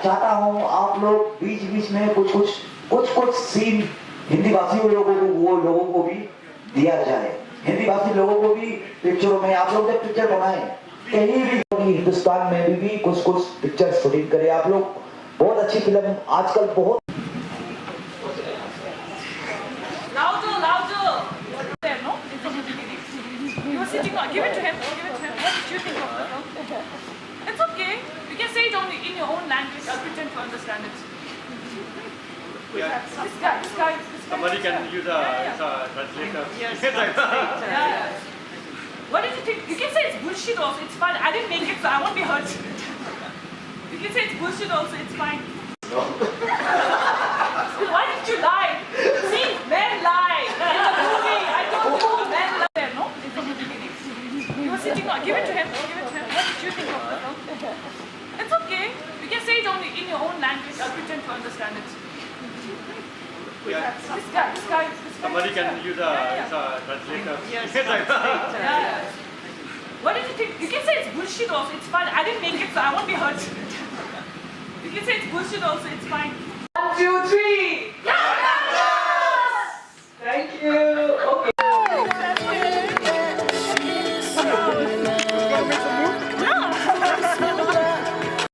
चाहता हूँ आप लोग बीच बीच में कुछ सीन हिंदी भाषी लोगों को भी दिया जाए। हिंदी भाषी लोगों को भी पिक्चरों में आप लोग जब पिक्चर बनाए कहीं भी हिंदुस्तान में भी कुछ पिक्चर शूटिंग करें आप लोग। बहुत अच्छी फिल्म आजकल बहुत Give it to him. What did you think of the film? It's okay. You can say it in your own language. I'll pretend to understand it. Yeah. This guy. Somebody can use a translator. Yes. Yeah. What did you think? You can say it's bullshit also. It's fine. I didn't make it, so I won't be hurt. You can say it's bullshit also. It's fine. No. Why did you lie? See, men lie. In the movie, I told you, men lie. No? You were sitting on. Give it to him. What did you think of the film? It's okay. You can say it in your own language. I'll pretend to understand it. Yeah. This guy. Somebody can use a translator. Yes. Yeah. What did you think? You can say it's bullshit also. It's fine. I didn't make it, so I won't be hurt. You can say it's bullshit also. It's fine. 1, 2, 3.